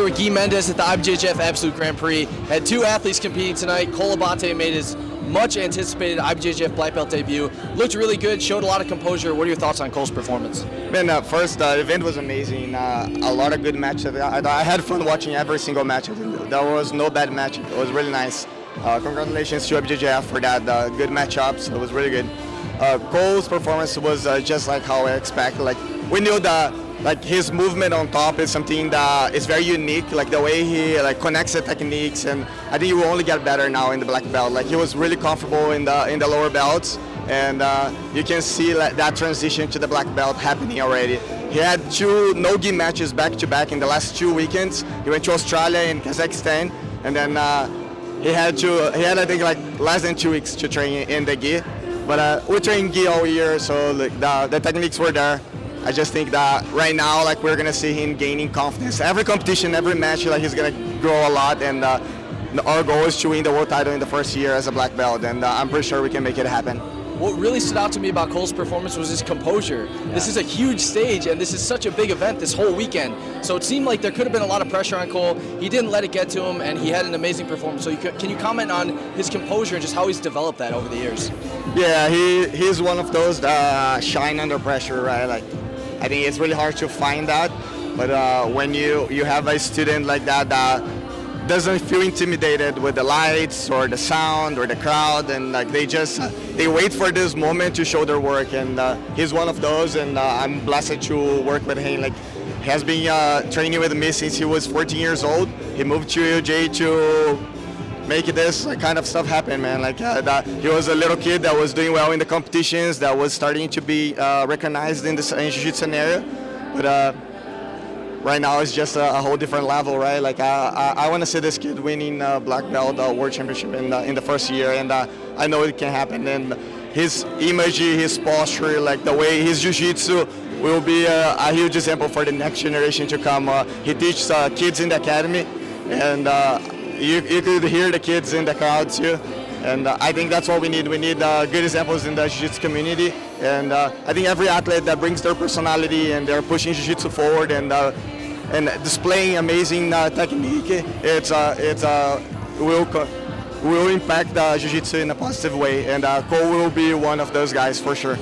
with Gui Mendes at the IBJJF Absolute Grand Prix. Had two athletes competing tonight. Cole Abate made his much anticipated IBJJF black belt debut. Looked really good, showed a lot of composure. What are your thoughts on Cole's performance? Man, first, the event was amazing. A lot of good matches. I had fun watching every single match. There was no bad match. It was really nice. Congratulations to IBJJF for that. Good matchups. It was really good. Cole's performance was just like how I expected. Like, we knew that his movement on top is something that is very unique. Like the way he connects the techniques, and I think he will only get better now in the black belt. Like, he was really comfortable in the lower belts, and you can see that transition to the black belt happening already. He had two no-gi matches back-to-back in the last 2 weekends. He went to Australia and Kazakhstan, and then he had I think less than 2 weeks to train in the gi. But we trained gi all year, so the techniques were there. I just think that right now, we're gonna see him gaining confidence. Every competition, every match, he's gonna grow a lot, and our goal is to win the world title in the first year as a black belt, and I'm pretty sure we can make it happen. What really stood out to me about Cole's performance was his composure. Yeah. This is a huge stage, and this is such a big event this whole weekend. So it seemed like there could have been a lot of pressure on Cole. He didn't let it get to him, and he had an amazing performance. So can you comment on his composure and just how he's developed that over the years? Yeah, he's one of those that shine under pressure, right? I think it's really hard to find that, but when you have a student like that doesn't feel intimidated with the lights or the sound or the crowd, and they wait for this moment to show their work, and he's one of those, and I'm blessed to work with him. He has been training with me since he was 14 years old. He moved to UJ to make this kind of stuff happen, man. He was a little kid that was doing well in the competitions, that was starting to be recognized in the Jiu-Jitsu scenario, but right now it's just a whole different level, right? I want to see this kid winning black belt world championship in the first year, and I know it can happen. And his image, his posture, the way his jiu-jitsu will be a huge example for the next generation to come. He teaches kids in the academy, and you could hear the kids in the crowd too. And I think that's what we need. We need good examples in the jiu-jitsu community. And I think every athlete that brings their personality and they're pushing jiu-jitsu forward and displaying amazing technique, will impact jiu-jitsu in a positive way. And Cole will be one of those guys for sure.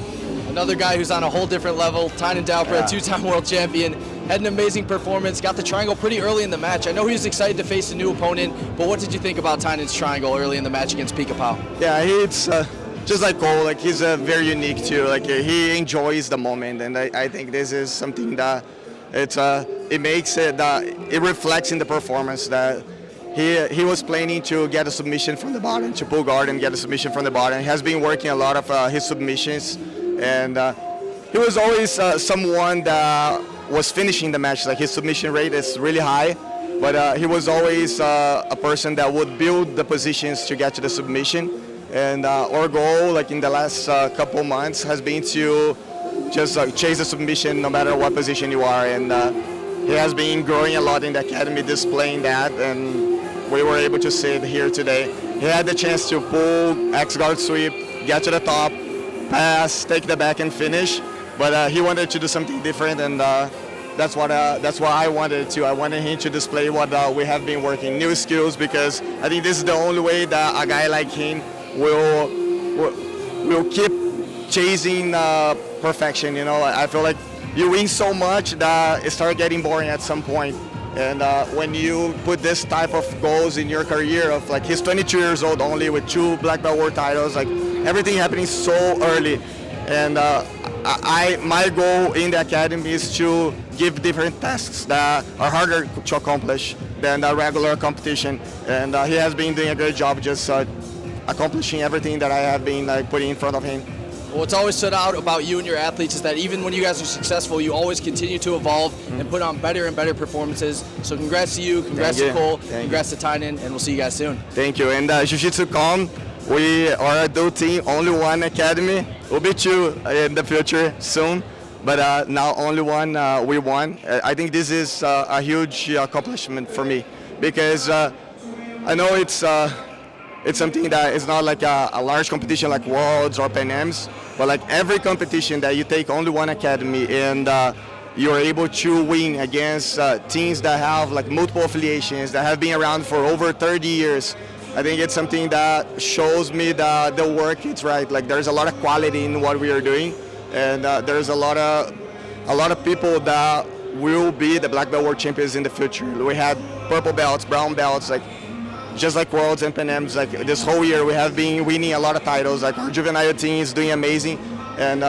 Another guy who's on a whole different level, Tainan Dalpra, yeah. Two-time world champion, had an amazing performance, got the triangle pretty early in the match. I know he was excited to face a new opponent, but what did you think about Tainan's triangle early in the match against Pika Pau? Yeah, it's just like Cole, he's very unique too. He enjoys the moment, and I think this is something that it makes it, it reflects in the performance that he was planning to get a submission from the bottom, to pull guard and get a submission from the bottom. He has been working a lot of his submissions, and he was always someone that was finishing the match. His submission rate is really high, but he was always a person that would build the positions to get to the submission. And our goal, in the last couple months, has been to just chase the submission no matter what position you are. And he has been growing a lot in the academy, displaying that, and we were able to see it here today. He had the chance to pull X-guard sweep, get to the top, pass, take the back, and finish. But he wanted to do something different, and that's what I wanted to. I wanted him to display what we have been working, new skills, because I think this is the only way that a guy like him will keep chasing perfection. I feel like you win so much that it starts getting boring at some point. And when you put this type of goals in your career of he's 22 years old only with 2 black belt world titles, everything happening so early. And my goal in the academy is to give different tasks that are harder to accomplish than the regular competition. And he has been doing a great job just accomplishing everything that I have been putting in front of him. Well, what's always stood out about you and your athletes is that even when you guys are successful, you always continue to evolve and put on better and better performances. So congrats to you, congrats to Cole, congrats to Tainan, and we'll see you guys soon. Thank you. And Jiu-Jitsu.com, we are a dual team, only one academy. We'll be 2 in the future soon, but now only one, we won. I think this is a huge accomplishment for me, because I know it's something that is not a large competition like Worlds or Pan Ams, but every competition that you take only one academy and you're able to win against teams that have like multiple affiliations, that have been around for over 30 years. I think it's something that shows me that the work is right. Like there's a lot of quality in what we are doing, and there's a lot of people that will be the black belt world champions in the future. We had purple belts, brown belts, like just like Worlds and Pan Ams. Like this whole year we have been winning a lot of titles. Like our juvenile team is doing amazing, and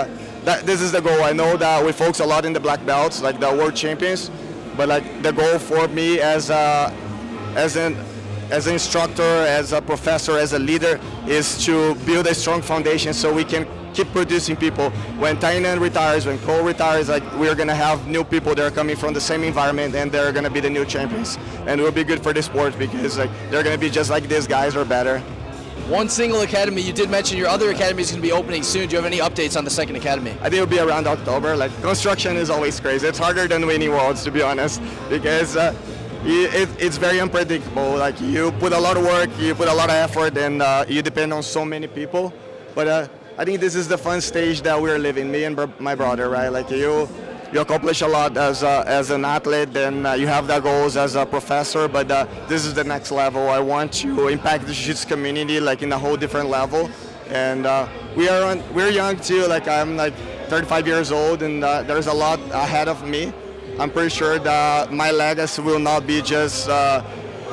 this is the goal. I know that we focus a lot in the black belts, like the world champions, but like the goal for me as an instructor, as a professor, as a leader, is to build a strong foundation so we can keep producing people. When Tainan retires, when Cole retires, like we're gonna have new people that are coming from the same environment, and they're gonna be the new champions, and it will be good for the sport because like they're gonna be just like these guys or better. One single academy. You did mention your other academy is going to be opening soon. Do you have any updates on the second academy? I think it'll be around October. Like construction is always crazy. It's harder than winning worlds, to be honest, because it's very unpredictable. Like you put a lot of work, you put a lot of effort, and you depend on so many people. But I think this is the fun stage that we're living. Me and my brother, right? Like you accomplish a lot as an athlete, then you have the goals as a professor, but this is the next level. I want to impact the jiu-jitsu community like in a whole different level, and we're young too. Like I'm like 35 years old, and there's a lot ahead of me. I'm pretty sure that my legacy will not be just a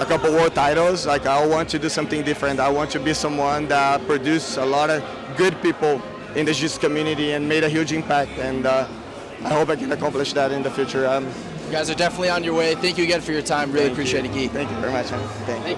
couple world titles. Like I want to do something different. I want to be someone that produced a lot of good people in the jiu-jitsu community and made a huge impact, and I hope I can accomplish that in the future. You guys are definitely on your way. Thank you again for your time. Really appreciate it, Gui. Thank you very much, man. Thank you.